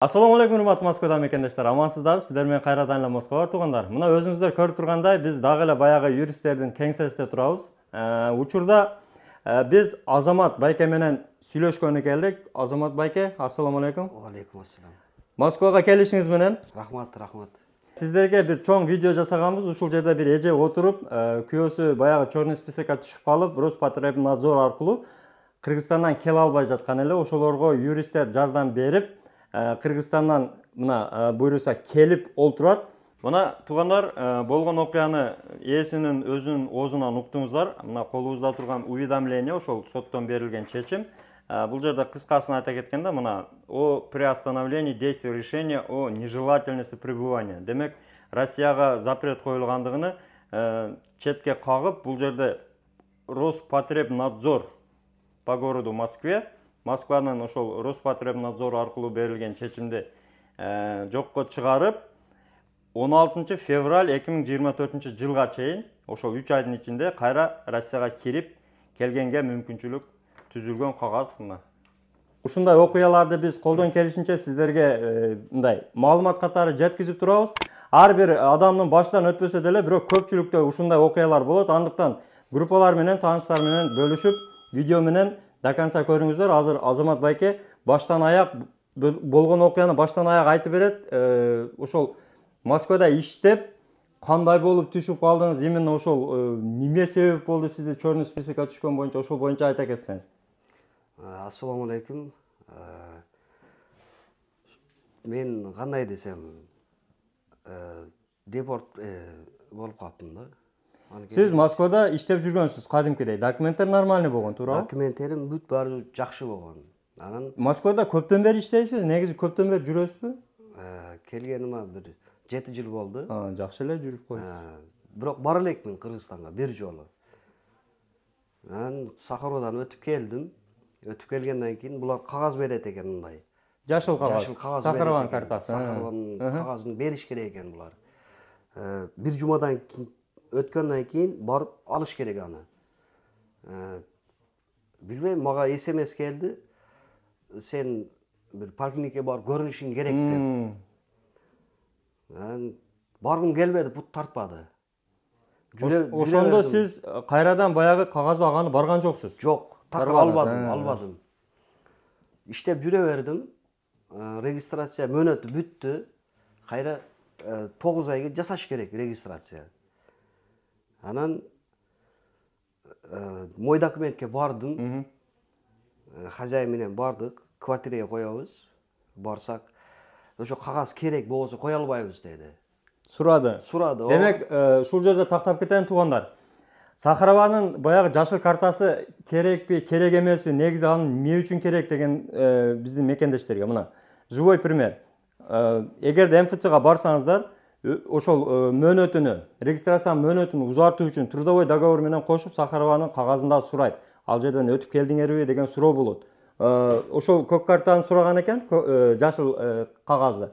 Assalamu alaikum урматтуу Москвада мекендештер, амансыздарбы? Сиздер менен кайрадан эле Москвага тургандар. Мына өзүңүздөр көрүп тургандай, биз дагы эле баягы юристтердин кеңсесинде турабыз. Учурда биз Азамат байке менен сүйлөшкөнү келдик. Азамат байке, ассаламу алейкум. Алейкум ассалам. Москвага келишиңиз менен Рахмат. сиздерге бир чоң видео жасаганбыз. Ушул жерде бир эже отуруп, күйөөсү баягы чорный списокко түшүп калып, Роспотребнадзор аркылуу Кыргызстандан келе албай жаткан эле. Ошолорго юристтер жардам берип, Кыргызстандан мына буйруса келип олтурат. Мына туугандар, болгон окуяны ээсинин өзүнүн оозунан уктуңуздар. Мына колубузда турган уведомление, ошол соттон берилген чечим. Бул жерде кыскасын айта кеткенде, мына о приостановлении действия решения о нежелательности пребывания. Демек, Россияга запрет коюлгандыгыны четке кагып, бул жерде Роспотребнадзор по городу Москве, Москванын ошол Роспотребнадзор аркылуу берилген чечимди жокко чыгарып, 16 февраль 2024 жылга чейин, ошол 3 айдын ичинде кайра Россияга кирип келгенге мүмкүнчүлүк түзүлгөн кагаз мына. Ушундай окуяларды биз колдон келишинче сиздерге мындай маалымат катары жеткизип турабыз. Ар бир адамдын башынан өтпөсө деле, бирок көпчүлүктө ушундай окуялар болот. Андыктан группалар менен, тааныштар менен бөлүшүп, видео менен до конца көрүңүздөр. Азыр Азамат байке баштан аяк болгон окуяны баштан аяк айтып берет. Ошол Москвада иштеп, кандай болуп түшүп калдыңыз, именно ошол неме себеп болду сизди чорный списокко түшкөн боюнча, ошол боюнча айта кетсеңиз. Ассаламу алейкум. Мен кандай десем, депорт болуп калыптым да. Сиз Москвада иштеп жүргөнсүз кадимкидей. Документтер нормальный болгон, туурабы? Документтерим бүт баары жакшы болгон. Анан Москвада көптөн бери иштейсизби? Негизи көптөн бери жүрөсүзбү? Келгениме бир 7 жыл болду. Жакшы эле жүрүп коесуз. Бирок бара элекмин Кыргызстанга бир жолу. Анан Сахаровдон өтүп келдим. Өтүп келгенден кийин булар кагаз берет экен мындай. Жашыл кагаз. Сахарованын картасы. Сахарованын кагазын бериш керек экен булар. Бир жумадан кийин өткөндөн кийин барып алыш керек аны. Билбейм, мага СМС келди. Сен бир поликлиникке барып көрүнүшүң керек деп. Баргым келбеди, бут тартпады. Ошондо сиз кайрадан баягы кагаз алганы барган жоксуз? Жок, такыр албадым. Иштеп жүрө бердим. Регистрация мөөнөтү бүттү. Кайра 9 айга жасаш керек регистрация. Анан мой документке бардым. Хозяин менен бардык, квартирага коебуз. Барсак, ошо кагаз керек болбосо кое албайбыз деди. Сурады. Демек, ушул жерде тактап кетейин туугандар. Сахарованын баягы жашыл картасы керекпи, керек эмеспи, негизи анын эмне үчүн керек деген биздин мекендештерге мына живой пример. Эгерде МФЦга барсаңыздар, ошол мөөнөтүнү, регистрациянын мөөнөтүн узартуу үчүн трудовой договор менен кошуп Сахарованын кагазында сурайт. Ал жерден өтүп келдиңерби деген суроо болот. Ошол көк картаны сураган экен, жашыл кагазды.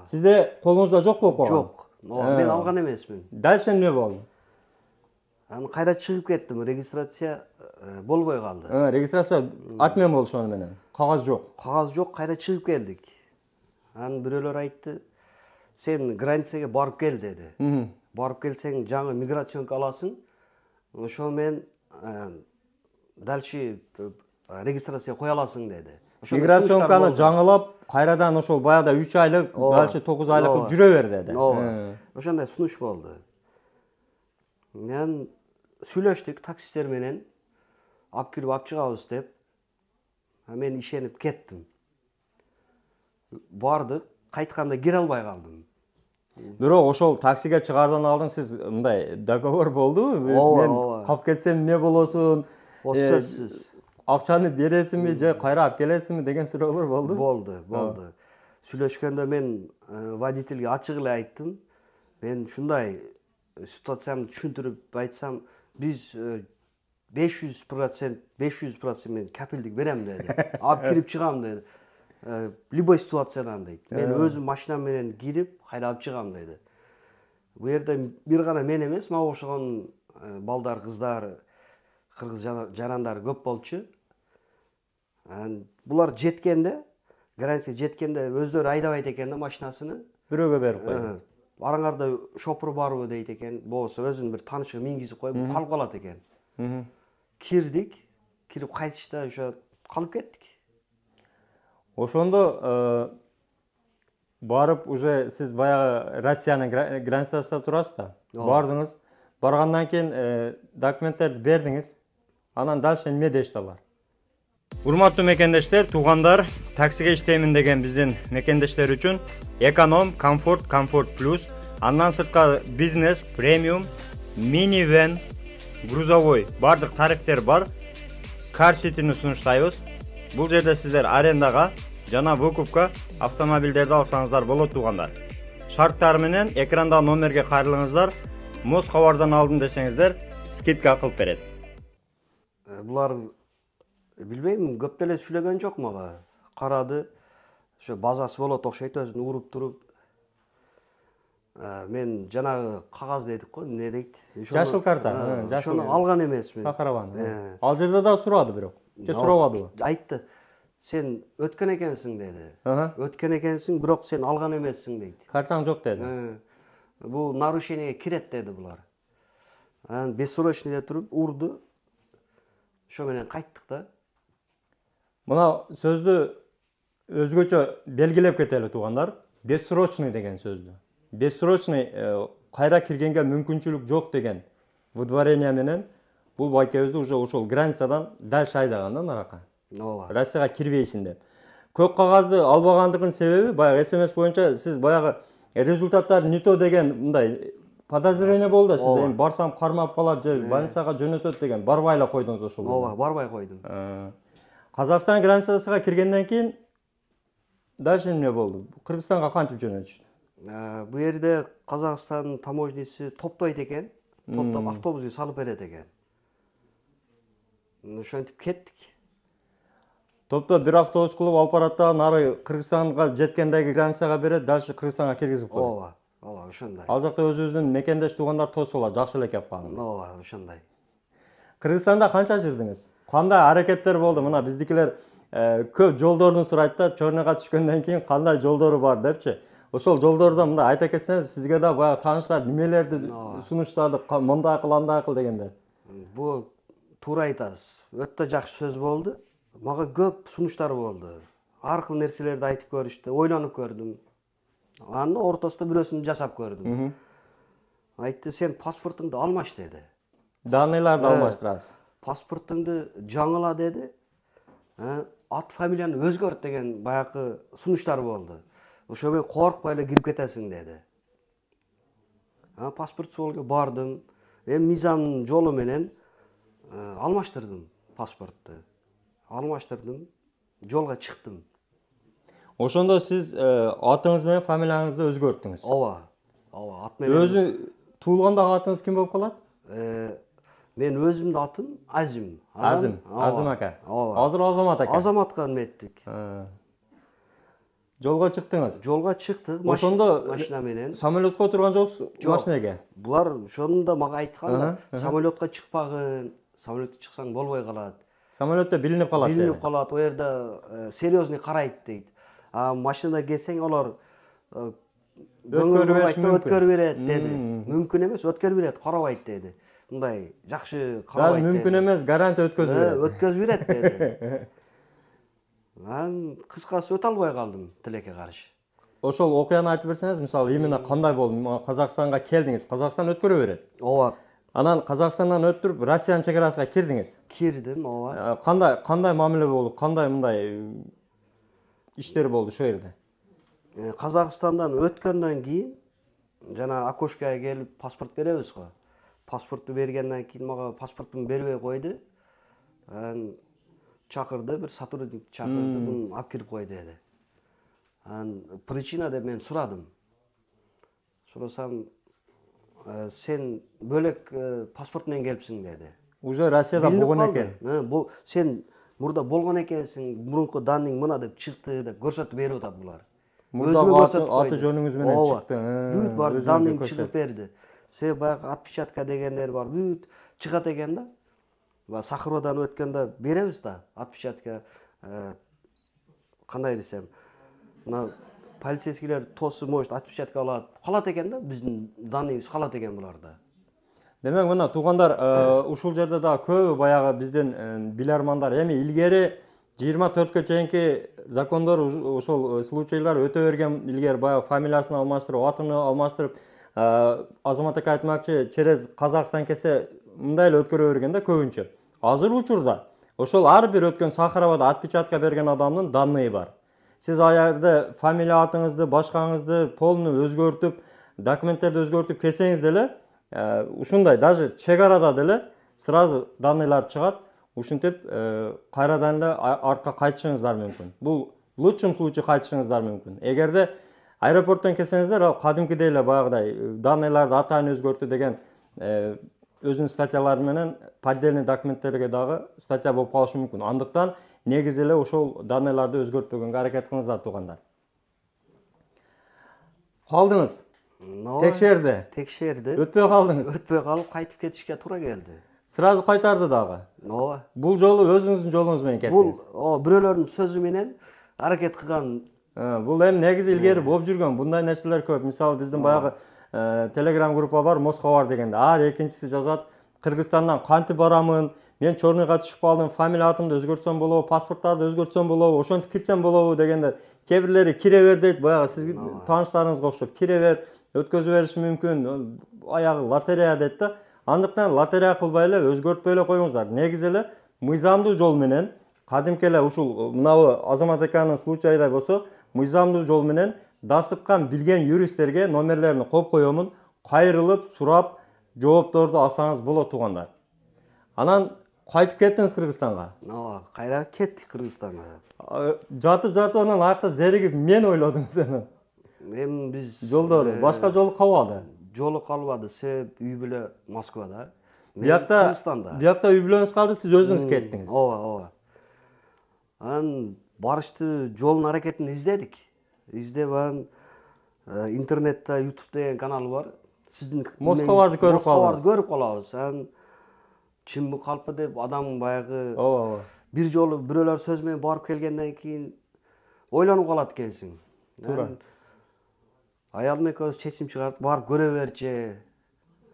Сизде колуңузда жок болуп калган? Жок. Мен алган эмесмин. Дальше эмне болду? Анан кайра чыгып кеттим, регистрация болбой калды. Регистрация отмен болду ошону менен. Кагаз жок. Кагаз жок, кайра чыгып келдик. Анан бирөөлөр айтты, сен границага барып кел деди. Барып келсең жаңы миграционка аласың. Ошол менен дальше регистрация кое аласың деди. Миграционканы жаңылап, кайрадан ошол баягыда 3 айлык, дальше 9 айлык кылып жүрө бер деди. Ошондой сунуш болду. Мен сүйлөштүк таксисттер менен, алып кирип алып чыгабыз деп. Мен ишенип кеттим. Бардык, кайтканда кире албай калдым. Бирок ошол таксиге чыгардан алдын сиз мындай договор болдубу? Мен калып кетсем эмне болосун? Сөзсүз. Акчаны бересизби же кайра алып келесизби деген суроолор болду? Болду. Сүйлөшкөндө мен водительге ачык эле айттым. Мен ушундай ситуацияны түшүндүрүп айтсам, биз 500% мен кепилдик берем деди. Алып кирип чыгам деди. Любой ситуациядан дейт. Мен өзүм машинам менен кирип, кайра алып чыгам деди. Бу жерде бир гана мен эмес, мага окшогон балдар, кыздар, кыргыз жарандар көп болчу. Булар жеткенде граница жеткенде өздөрү айдабайт экен да машинасыны. Бирөөгө берип койду. Бараңарда шопур барбы дейт экен. Болсо өзүнүн бир таанышы мингизип коюп калып калат экен. Кирдик, кирип кайтышта ошо калып кеттик. Ошондо барып уже сиз баягы Россиянын границасында турасыз да. Бардыңыз. Баргандан кийин документтерди бердиңиз. Анан дальше эмне дешти алар? Урматтуу мекендештер, туугандар, таксиге иштеймин деген биздин мекендештер үчүн эконом, комфорт плюс, андан сырткары бизнес, премиум, минивэн, грузовой бардык тарифтер бар. Карситини сунуштайбыз. Бул жерде сиздер арендага жана выкупка автомобилдерди алсаңыздар болот туугандар. Шарттары менен экранда номерге кайрылыңыздар. Моз кабардан алдым десеңиздер, скидка кылып берет. Булар билбейм, көп деле сүйлөгөн жок мага. Карады, ошо базасы болот окшойт, өзүн уруп туруп. Мен жанагы кагаз дедик го, эмне дейт? Жашыл карта, ошону алган эмесмин. Сахарован. Ал жерде да сурады бирок. Же сурабадыбы? Айтты. Сен өткөн экенсиң деди. Өткөн экенсиң, бирок сен алган эмессиң дейт. Картаң жок деди. Бул нарушениеге кирет деди булар. Анан бессрочныйда туруп урду. Ошо менен кайттык да. Мына сөздү өзгөчө белгилеп кетели туугандар. Бессрочный деген сөздү. Бессрочный кайра киргенге мүмкүнчүлүк жок деген выдворение менен бул байкебизди уже ошол границадан дальше айдаган да нарака. Россияга кирбейсиң деп. Көк кагазды албагандыгынын себеби баягы СМС боюнча сиз баягы результаттар не то деген мындай подозрение болду да сизде. Эми барсам кармап калат же больницага жөнөтөт деген. Барбай эле койдуңуз ошол. Ооба, барбай койдум. Казакстан границасына киргенден кийин дальше эмне болду? Кыргызстанга кантип жөнөтүштү? Бу жерде Казакстандын таможниси топтойт экен. Топтоп автобусга салып берет экен. Ошентип кеттик. Топтоп бир автобус кылып алып барат да, нары Кыргызстанга жеткендеги границага берет, дальше Кыргызстанга киргизип коет. Ооба, ошондой. Ал жакта өзүбүздүн мекендеш туугандар тосулат, жакшы эле кеп калган. Ооба, ошондой. Кыргызстанда канча жүрдүңүз? Кандай аракеттер болду? Мына биздикилер көп жолдорду сурайт да, Чорнойго түшкөндөн кийин кандай жолдору бар депчи. Ошол жолдордо мындай айта кетсеңиз, сизге да баягы тааныштар немелерди сунуштады, мындай кыл, андай кыл дегендер. Бу туура айтасыз. Өтө жакшы сөз болду. Мага көп сунуштар болду. Ар кыл нерселерди айтып көрүштү, ойлонуп көрдүм. Анын ортосунда бирөөсүн жасап көрдүм. Айтты, сен паспортуңду алмаш деди. Даныйларды алмаштырасыз. Паспортуңду жаңыла деди. Ат фамилияны өзгөрт деген баягы сунуштар болду. Ошо менен коркпой эле кирип кетесиң деди. Паспорт столго бардым. Мизамдын жолу менен алмаштырдым паспортту. Алмаштырдым. Жолго чыктым. Ошондо сиз атыңыз менен фамилияңызды өзгөрттүңүз. Ооба. Ат менен. Өзү туулгандагы атыңыз ким болуп калат? Мен өзүмдүн атым Азим. Азим ака. Азыр Азамат ака. Азаматка меттик. Жолго чыктыңыз. Жолго чыктык. Ошондо машина менен. Самолетко отурган жоксуз машинеге. Булар ошондо мага айткан, самолетко чыкпагын, самолетке чыксаң болбой калат. Самолетте билинип калат. Билинип калат, о жерде серьезный карайт дейт. Машинада келсең алар өткөрүп берет деди. Мүмкүн эмес, өткөрүп берет, карабайт деди. Мындай жакшы карабайт деди. Мүмкүн эмес, гарантия өткөзүп берет. Өткөзүп берет деди. Мен кыскасы өтө албай калдым тилекке каршы. Ошол окуяны айтып берсеңиз, мисалы именно кандай болду? Казакстанга келдиңиз, Казакстан өткөрүп берет. Ооба. Анан Казакстандан өтүп Россиянын чек арасына кирдиңиз. Кирдим, ооба. Кандай мамиле болду? Кандай мындай иштер болду ошол жерде? Казакстандан өткөндөн кийин жана окошкага келип паспорт беребиз го. Паспортту бергенден кийин мага паспортун бербей койду. Анан чакырды, бир сотрудник чакырды, муну алып кирип кой деди. Анан причина деп мен сурадым. Сурасам, сен бөлөк паспорт менен келипсиң деди. Уже Россияда болгон экен. Сен мурда болгон экенсиң, мурунку даның мына деп чыкты деп көрсөтүп берип атат булар. Мурда аты жөнүңүз менен чыкты. Бүт бар даның чыгып берди. Себеби баягы отпечатка дегендер бар, бүт чыгат экен да. Сахаровдан өткөндө беребиз да отпечатка, кандай десем, Мына полицейскийлер тосы может отпечатка алат. Калат экен да, биздин данныйыбыз калат экен буларда. Демек мына туугандар, ушул жерде да көбү баягы биздин билармандар эми илгери 24-кө чейинки закондор ошол случайлар өтө берген, илгери баягы фамилиясын алмаштырып, атын алмаштырып, Азамат ака айтмакчы, через Казакстан келсе мындай эле өткөрө берген да көбүнчө. Азыр учурда ошол ар бир өткөн Сахаровада отпечатка берген адамдын данные бар. Сиз аярда фамилия атыңызды, башкаңызды полный өзгөртүп, документтерди өзгөртүп келсеңиз деле, ушундай даже чек арада деле сразу данныйлар чыгат. Ушинтип кайрадан эле артка кайтышыңыздар мүмкүн. Бул лучшем случай кайтышыңыздар мүмкүн. Эгерде аэропорттон келсеңиздер, ал кадимкидей эле баягыдай данныйларды атайын өзгөртүү деген өзүнүн статьялары менен поддельный документтерге дагы статья болуп калышы мүмкүн. Андыктан негизи эле ошол данныйларды өзгөртпөгөнгө аракет кылыңыздар туугандар. Калдыңыз. Текшерди. Өтпөй калдыңыз. Өтпөй калып кайтып кетишке туура келди. Сразу кайтарды дагы. Ооба. Бул жолу өзүңүздүн жолуңуз менен кеттиңиз. Бул бирөөлөрдүн сөзү менен аракет кылган. Бул эми негизи илгери болуп жүргөн мындай нерселер көп. Мисалы биздин баягы Telegram группа бар, Москва бар дегенде. Экинчиси жазат, Кыргызстандан кантип барамын, мен чорнойго түшүп калдым, фамилия атымды өзгөртсөм болобу, паспорттарды өзгөртсөм болобу, ошентип кирсем болобу дегенде, кээ бирлери кире бер дейт, баягы сизге тааныштарыңызга окшоп кире бер, өткөзүп бериши мүмкүн, аягы лотерея дейт да. Андыктан лотерея кылбай эле өзгөртпөй эле коюңуздар. Негизи эле мыйзамдуу жол менен, кадимки эле ушул мынабы Азамат аканын случайдай болсо, мыйзамдуу жол менен дасыккан билген юристтерге номерлерин коюп коемун, кайрылып, сурап, жоопторду алсаңыз болот туугандар. Анан кайтып кеттиңиз Кыргызстанга. Ооба, кайра кеттик Кыргызстанга. Жатып анан аякта зеригип мен ойлодум сени. Эми биз жолдор башка жолу калбады. Жолу калбады, себеп үй бүлө Москвада. Биякта үй бүлөңүз калды, сиз өзүңүз кеттиңиз. Ооба. Анан барышты жолун аракетин издедик. Издеп анан интернетте YouTube деген канал бар. Сиздин Москваларды көрүп калабыз. Анан чынбы калпы деп адам баягы ооба. Бир жолу бирөөлөр сөз менен барып келгенден кийин ойлонуп калат экенсиң. Туура. Аялым экөөбүз чечим чыгардык, барып көрө берчи.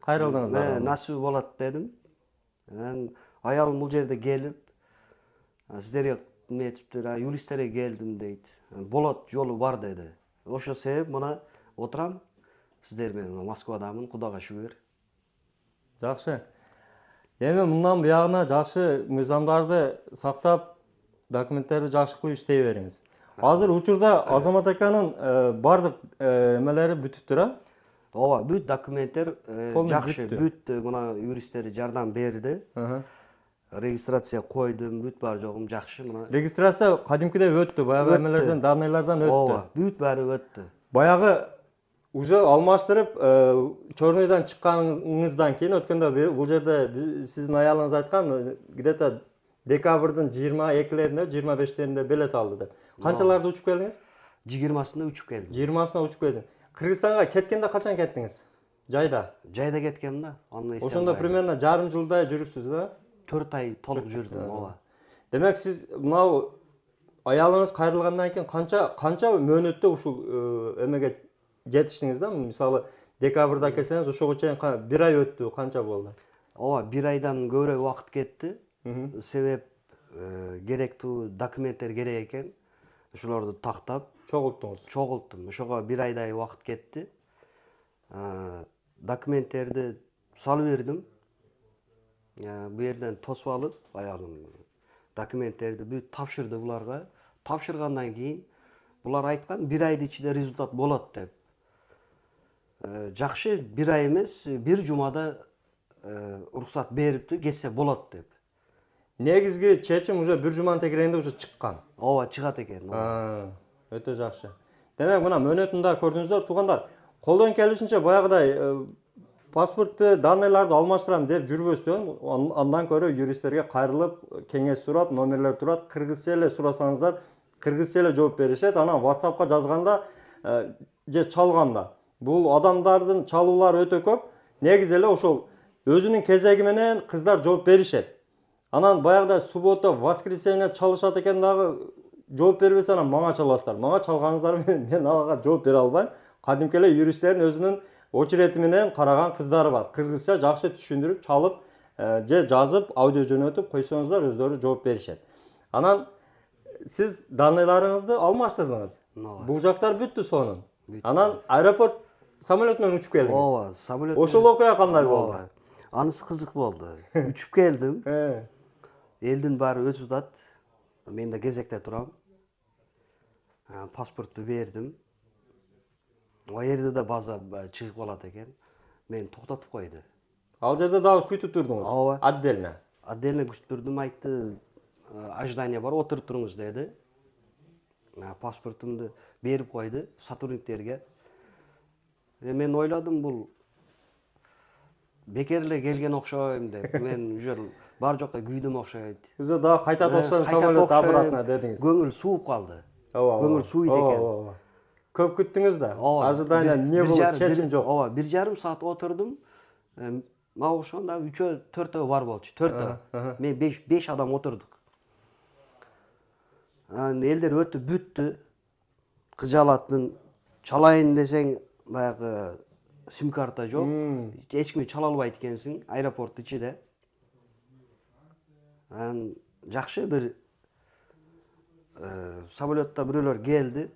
Кайрылдыңыздар. Насип болот дедим. Анан аялым бул жерде келип, сиздерге метиптир, юристтерге келдим дейт. Болот, жолу бар деди. Ошо себеп мына отурам, сиздер менен Москвадамын, Кудайга шүгүр. Жакшы. Эми мындан буягына жакшы мыйзамдарды сактап, документтерди жакшы кылып иштей бериңиз. Азыр учурда Азамат аканын бардык эмелери бүтүптүр, а? Ооба, бүт документтер жакшы, бүт мына юристтер жардам берди. Регистрация койдум, бүт бар жогум жакшы мына. Регистрация кадимкидей өттү, баягы эмелерден, данныйлардан өттү. Ооба, бүт баары өттү. Баягы уже алмаштырып, чорнойдон чыкканыңыздан кийин өткөндө бул жерде сиздин аялыңыз айткан, где-то декабрдын 22-леринде, 25-леринде билет алды деп. Канчаларда учуп келдиңиз? 20-сында учуп келдим. 20-сында учуп келдиң. Кыргызстанга кеткенде качан кеттиңиз? Жайда. Жайда кеткем да. Ошондо примерно жарым жылдай жүрүпсүз да? 4 ай толук жүрдүм, ооба. Демек сиз мынау аялыңыз кайрылгандан кийин канча мөөнөттө ушул эмеге жетиштиңиз да? Мисалы декабрда келсеңиз, ошого чейин 1 ай өттү, канча болду? Ооба, 1 айдан көбүрөөк убакыт кетти. Себеп керектүү документтер керек экен. Ошолорду тактап, чогулттум. Ошого 1 айдай убакыт кетти. Документтерди салып бердим. Бу жерден тосуп алып, аялым документтерди бүт тапшырды буларга. Тапшыргандан кийин булар айткан 1 айдын ичинде результат болот деп. Жакшы 1 ай эмес, 1 жумада уруксат берипти, кетсе болот деп. Негизги чечим уже 1 жуманын тегерегинде уже чыккан. Ооба, чыгат экен. Өтө жакшы. Демек мына мөөнөтүн да көрдүңүздөр туугандар. Колдон келишинче баягыдай паспортту, данныйларды алмаштырам деп жүрбөстөн, андан көрө юристтерге кайрылып, кеңеш сурап, номерлер турат, кыргызча эле сурасаңыздар, кыргызча эле жооп беришет. Анан WhatsAppка жазганда же чалганда бул адамдардын чалуулары өтө көп. Негизи эле ошол өзүнүн кезеги менен кыздар жооп беришет. Анан баягыда суббота, воскресенье чалышат экен дагы жооп бербесе анан мага чаласыздар. Мага чалганыңыздар менен мен ага жооп бере албайм. Кадимки эле юристтердин өзүнүн очерети менен караган кыздары бар. Кыргызча жакшы түшүндүрүп, чалып, же жазып, аудио жөнөтүп койсоңуздар өздөрү жооп беришет. Анан сиз данныйларыңызды алмаштырдыңыз. Бул жактар бүттү сонун. Анан аэропорт самолет менен учуп келдиңиз. Ооба, самолет. Ошол окуя кандай болду? Анысы кызык болду. Учуп келдим. Элдин баары өтүп атат. Мен да кезекте турам. Паспортту бердим. О жерде да база чыгып калат экен. Мен токтотуп койду. Ал жерде дагы күтүп турдуңуз? Ооба. Отдельно. Отдельно күтүп турдум, айтты, ожидание бар, отуруп туруңуз деди. Паспортумду берип койду сотрудниктерге. Мен ойладым, бул бекер эле келген окшойм деп. Мен уже бар жокко күйдүм окшойт. Уже дагы кайта окшойм, самолет обратно дедиңиз. Көңүл сууп калды. Ооба. Көңүл сууйт экен. Көп күттүңүз да? Ожидание не болуп, чечим жок. Ооба, 1,5 саат отурдум. Мага окшогонда 3-4 бар болчу, 4. Мен 5 адам отурдук. Элдер өтүп бүттү. Кыжалаттын чалайын десең, баягы сим карта жок. Эч кимди чала албайт экенсиң, аэропорт ичиде. Жакшы бир самолетта бирөөлөр келди.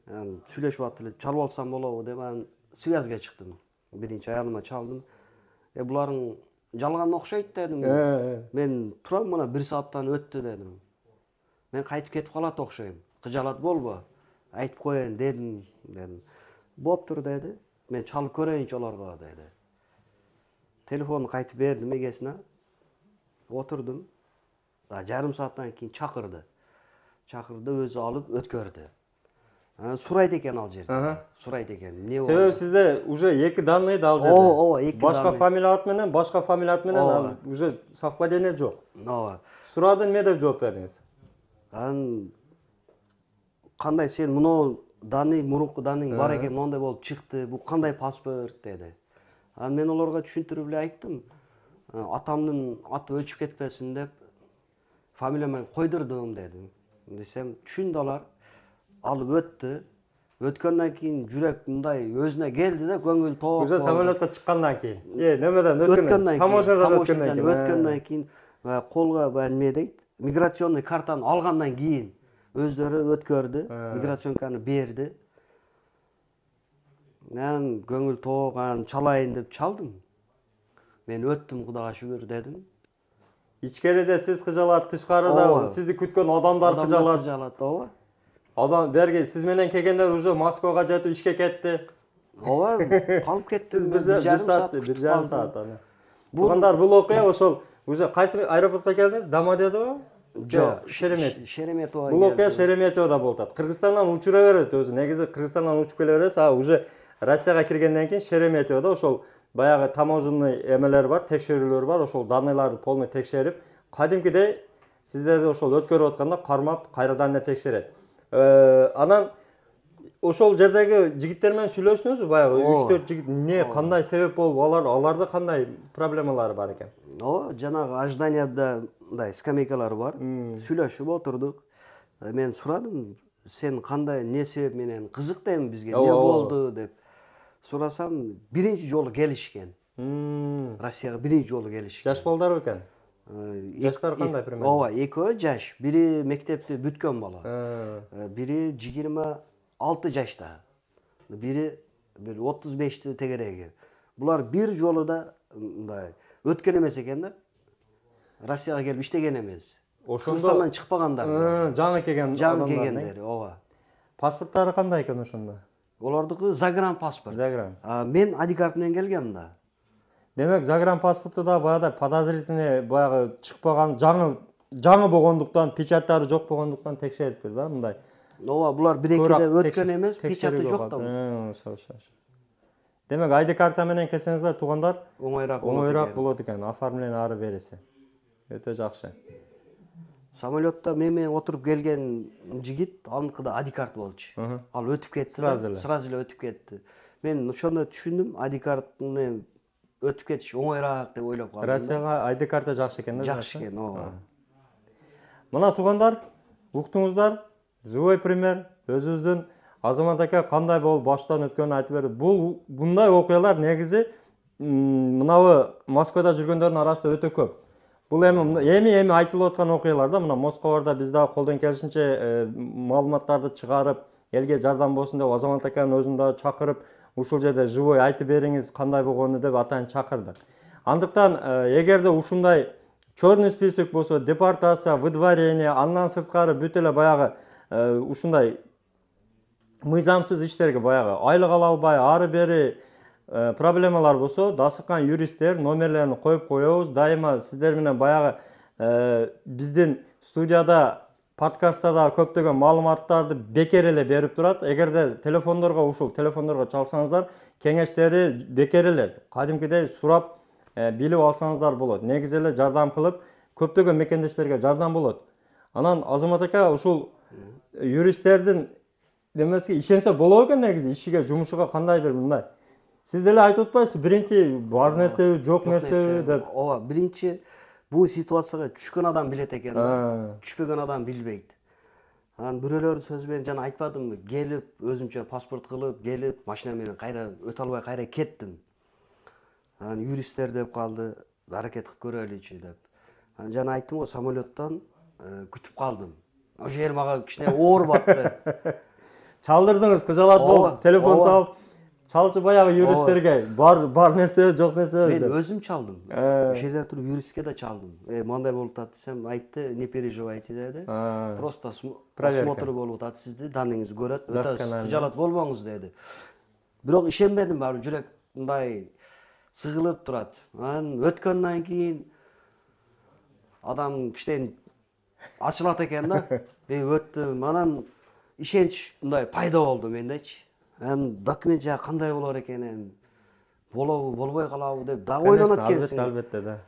Сүйлөшүп атты эле, чалып алсам болобу деп, связьга чыктым. Биринчи аялыма чалдым. Буларың жалган окшойт дедим. Мен турам, мына 1 сааттан өттү дедим. Мен кайтып кетип калат окшойм. Кыжалат болбо. Айтып коеюн дедим. Боптур деди. Мен чалып көрөйүнчү олорго деди. Телефонду кайтып бердим эгесине. Отурдум. Жарым сааттан кийин чакырды. Өзү алып өткөрдү. Сурайт экен ал жерде. Сурайт экен. Эмне болду? Себеби сизде уже 2 данныйды ал жерде. Ооба, 2 данный. Башка фамилия ат менен, башка фамилия ат менен уже совпадение жок. Ооба. Сурады, эмне деп жооп бердиңиз? Кандай сен муну данный, мурунку данныйың бар экен, мондай болуп чыкты. Бул кандай паспорт деди. Мен олорго түшүндүрүп эле айттым. Атамдын аты өчүп кетпесин деп фамилиямен койдурдум дедим. Десем, түшүндү алар. Алып өттү. Өткөндөн кийин жүрөк мындай өзүнө келди да, көңүл тоок. Уже самолетко чыккандан кийин. Немеден өткөндөн кийин. Таможнядан өткөндөн кийин колго неме дейт, миграционный картаны алгандан кийин өздөрү өткөрдү, миграционканы берди. Мен көңүл тоок, чалайын деп чалдым. Мен өттүм, Кудайга шүгүр дедим. Ичкериде сиз кыжалат, тышкарыда сизди күткөн адамдар кыжалат. Ооба. Адам берги сиз менен келгендер уже Москвага жетип ишке кетти. Ооба, калып кетти. Сиз 1,5 саат аны. Туугандар, бул окуя ошол уже кайсы аэропортко келдиңиз? Домодедово? Жок, Шереметьево. Бул окуя Шереметьевода болуп атат. Кыргызстандан учура берет өзү. Негизи Кыргызстандан учуп келе бересиз, уже Россияга киргенден кийин Шереметьевода ошол баягы таможенный эмелер бар, текшерүүлөр бар, ошол данныйларды полный текшерип, кадимкидей сиздерди ошол өткөрүп атканда кармап, кайрадан эле текшерет. Анан ошол жердеги жигиттер менен сүйлөштүңүзбү? Баягы 3-4 жигит эмне, кандай себеп болуп, аларда кандай проблемалары бар экен? Ооба, жанагы ожиданияда мындай скамейкалар бар. Сүйлөшүп отурдук. Мен сурадым, сен кандай, эмне себеп менен кызык дедим бизге, эмне болду деп. Сурасам, биринчи жолу келишкен. Россияга биринчи жолу келишкен. Жаш балдар экен? Жаштар кандай примерно? Ооба, экөө жаш. Бири мектепти бүткөн бала. Бири 26 жашта. Бири 35ти тегереги. Булар бир жолу да мындай өткөн эмес экен да. Россияга келип иштеген эмес. Кыргызстандан чыкпагандар. Жаңы келгендер, ооба. Паспорттары кандай экен ошондо? Олардыкы загран паспорт. Загран. Мен ID карт менен келгем да. Демек, загран паспорту да баягы подозрительный, баягы чыкпаган, жаңы болгондуктан, печаттары жок болгондуктан текшериптир да, мындай. Ооба, булар бир-экиде өткөн эмес, печаты жок да. Демек, ID карта менен келсеңиздер, туугандар, оңойраак болот экен, оформление ары бериси. Өтө жакшы. Самолетта мен менен отуруп келген жигит, аныкыда ID карт болчу. Ал өтүп кетти, сразу эле өтүп кетти. Мен ошондо түшүндүм, ID картыны өтүп кетиш оңойраак деп ойлоп калдым. Россияга ID карта жакшы экен да? Жакшы экен, ооба. Мына туугандар, уктуңуздар. Живой пример. Өзүбүздүн Азамат ака кандай болуп баштан өткөнүн айтып берди. Bunday окуялар негизи мынабы Москвада жүргөндөрдүн арасында өтө көп. Бул эми айтылып аткан окуялар да, мына Москвада биз дагы колдон келишинче маалыматтарды чыгарып, элге жардам болсун деп Азамат аканын өзүн дагы чакырып, ушул жерде живой айтып бериңиз кандай болгону деп атайын чакырдык. Андыктан эгерде ушундай черный список болсо, депортация, выдворение, андан сырткары бүт эле баягы ушундай мыйзамсыз иштерге баягы айлык ала албай, ары бери проблемалар болсо, дасыккан юристтер номерлерин коюп коебуз. Дайыма сиздер менен баягы биздин студияда, подкастта да көптөгөн маалыматтарды бекер эле берип турат. Эгерде ушул телефондорго чалсаңыздар, кеңештери бекер эле кадимкидей сурап билип алсаңыздар болот. Негизи эле жардам кылып, көптөгөн мекендештерге жардам болот. Анан Азамат ака ушул юристтердин демески ишенсе болот экен негизи ишиге, жумушуга кандайдыр мындай. Сиз деле айтып атпайсызбы, биринчи бар нерсеби, жок нерсеби деп. Ооба, биринчи бул ситуацияга түшкөн адам билет экен да, түшпөгөн адам билбейт. Анан бирөөлөрдүн сөзү менен жана айтпадымбы, келип өзүмчө паспорт кылып, келип машина менен кайра өтө албай кайра кеттим. Анан юристтер деп калды, аракет кылып көрөлүчү деп. Анан жана айттым го, самолеттон күтүп калдым. Ошол жер мага кичине оор батты. Чалдырдыңыз, кыжалат болуп, телефон таап, чалчы баягы юристтерге бар нерсе, жок нерсе деп. Мен өзүм чалдым. Ошол жерде туруп юристке да чалдым. Мындай болуп атат десем, айтты, не переживайте деди. Просто осмотр болуп атат, сизди данныйыңызды көрөт, өтө кыжалат болбоңуз деди. Бирок ишенбедим, баары жүрөк мындай сыгылып турат. Анан өткөндөн кийин адам кичине ачылат экен да. Өттүм, анан ишенч мындай пайда болду мендечи. Анан документ жагы кандай болор экенин, болобу, болбой калабы деп дагы ойлонот экенсиң. Албетте да.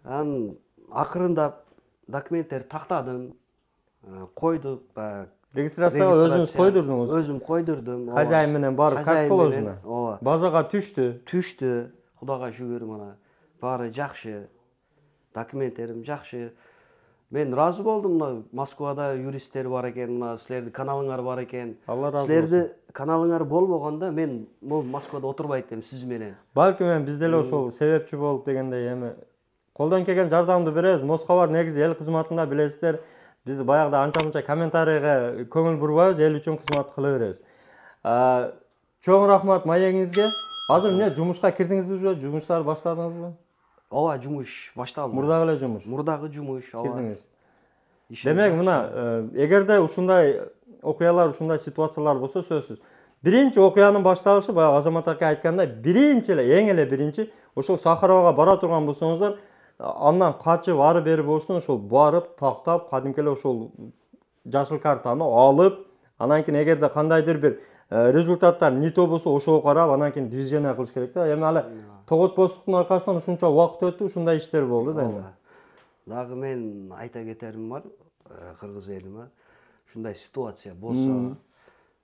Анан акырындап документтерди тактадым, койдук, регистрацияга өзүңүз койдурдуңуз. Өзүм койдурдум. Хозяин менен баары как положено. Базага түштү. Кудайга шүгүр, мына баары жакшы. Документтерим жакшы. Мен разы болдум, мына Москвада юристтер бар экен, мына силердин каналыңар бар экен. Силердин каналыңар болбогондо мен могу Москвада отурбайт элем сиз менен. Балким биз деле ошол себепчи болуп дегендей эми колдон келген жардамды беребиз. Москва негизи эл кызматында билесиздер. Биз баягыда анча-мынча комментарийге көңүл бурбайбыз, эл үчүн кызмат кыла беребиз. Чоң рахмат маегиңизге. Азыр эмне жумушка кирдиңизби? Жумуштарды баштадыңызбы? Ооба, жумуш башталды. Мурдагы эле жумуш. Мурдагы жумуш, ооба. Кирдиңиз. Демек, мына эгерде ушундай окуялар, ушундай ситуациялар болсо, сөзсүз. Биринчи окуянын башталышы баягы Азамат ака айткандай, биринчи эле, эң эле биринчи ошол Сахаровага бара турган болсоңуздар, андан качып ары бери болсун, ошол барып, тактап, кадимки эле ошол жашыл картаны алып, анан кийин эгерде кандайдыр бир результаттар не то болсо, ошого карап, анан кийин движение кылыш керек да. Эми алы тоготпостуктун аркасынан ушунча убакыт өттү, ушундай иштер болду да эми. Дагы мен айта кетерим бар, кыргыз элиме, ушундай ситуация болсо,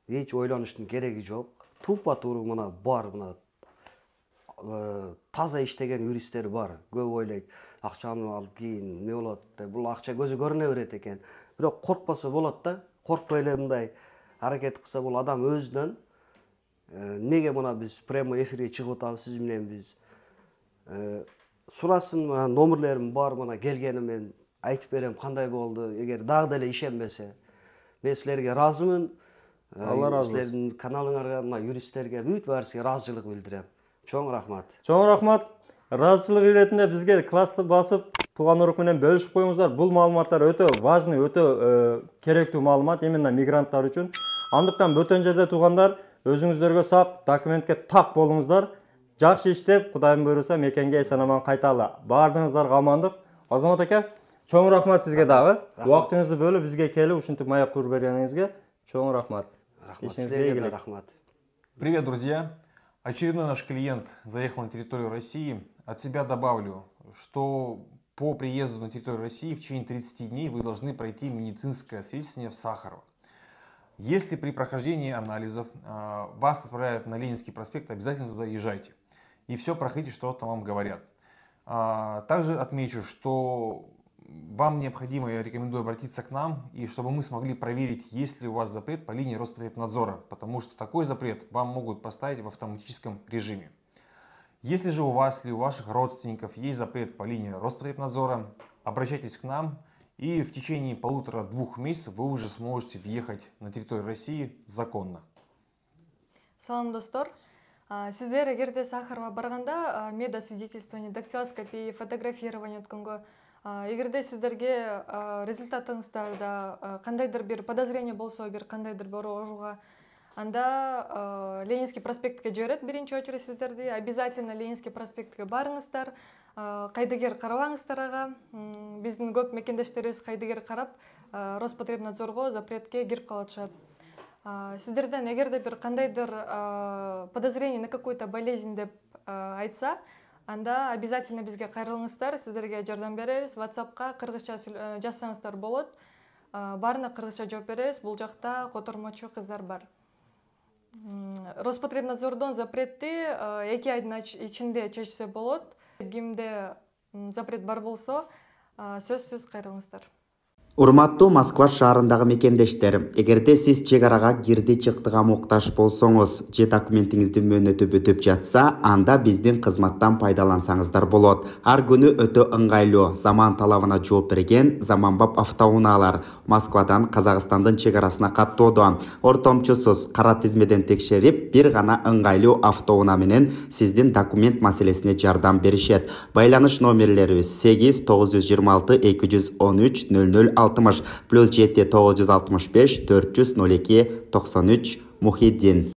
эч ойлонуштун кереги жок. Тупа-туура мына бар, мына таза иштеген юристтер бар. Көп ойлойт, акчаны алып кийин эмне болот деп, бул акча көзү көрүнө берет экен. Бирок коркпосо болот да, коркпой эле мындай аракет кылса бул адам өзүнөн. Неге мына биз прямой эфирге чыгып атабыз сиз менен биз. Сурасын, номерлерим бар, мына келгеним мен айтып берем кандай болду. Эгер дагы деле ишенбесе, мен силерге ыраазымын. Алла ыраазы болсун. Силердин каналыңарга, мына юристтерге бүт баарысына ыраазычылык билдирем. Чоң рахмат. Чоң рахмат. Ыраазычылык иретинде бизге классты басып, тууган урук менен бөлүшүп коюңуздар. Бул маалыматтар өтө важный, өтө керектүү маалымат именно мигранттар үчүн. Андыктан бөтөн жерде туугандар, өзүңүздөргө сак, документке так болуңуздар. Жакшы иштеп, Кудайым буйруса, мекенге эсен-аман кайталы. Баардыгыңыздарга амандык. Азамат ака, чоң рахмат сизге дагы. Убактыңызды бөлүп бизге келип, ушинтип маек куруп бергениңизге чоң рахмат. Рахмат. Привет, друзья! Очередной наш клиент заехал на территорию России. От себя добавлю, что по приезду на территорию России в течение 30 дней вы должны пройти медицинское освидетельствование в Сахарово. Если при прохождении анализов вас отправляют на Ленинский проспект, обязательно туда езжайте. И все проходите, что там вам говорят. Также отмечу, что вам необходимо, я рекомендую обратиться к нам, и чтобы мы смогли проверить, есть ли у вас запрет по линии Роспотребнадзора, потому что такой запрет вам могут поставить в автоматическом режиме. Если же у вас или у ваших родственников есть запрет по линии Роспотребнадзора, обращайтесь к нам, и в течение 1,5-2 месяцев вы уже сможете въехать на территорию России законно. Салам, достор. Сиздер эгерде Сахарова барганда медосвидетельствование, дактилоскопия, фотографирование өткөнгө эгерде сиздерге результатыңыздарда кандайдыр бир подозрение болсо, бир кандайдыр бир ооруга, анда Ленинский проспектке жиберет биринчи очередь сиздерди. Обязательно Ленинский проспектке барыңыздар, кайдыгер карабаңыздар ага. Биздин көп мекендештерибиз кайдыгер карап Роспотребнадзорго запретке кирип калышат. Сиздерден эгерде бир кандайдыр подозрение на какую-то болезнь деп айтса, анда обязательно бизге кайрылыңыздар, сиздерге жардам беребиз. WhatsAppка кыргызча жазсаңыздар болот. Баарына кыргызча жооп беребиз. Бул жакта котормочу кыздар бар. Роспотребнадзордон запретти 2 айдын ичинде чечсе болот. Кимде запрет бар болсо, сөзсүз кайрылыңыздар. Урматтуу Москва шаарындагы мекендештер, эгерде сиз чек арага кирди чыктыга муктаж болсоңуз, же документиңиздин мөөнөтү бүтүп жатса, анда биздин кызматтан пайдалансаңыздар болот. Ар күнү өтө ыңгайлуу, заман талабына жооп берген заманбап автоунаалар Москвадан Казакстандын чек арасына каттоодо. Ортомчусуз кара тизмеден текшерип, бир гана ыңгайлуу автоунаа менен сиздин документ маселесине жардам беришет. Байланыш номерлерибиз 8 926 213 00 +7 965 402 93 Мухиддин.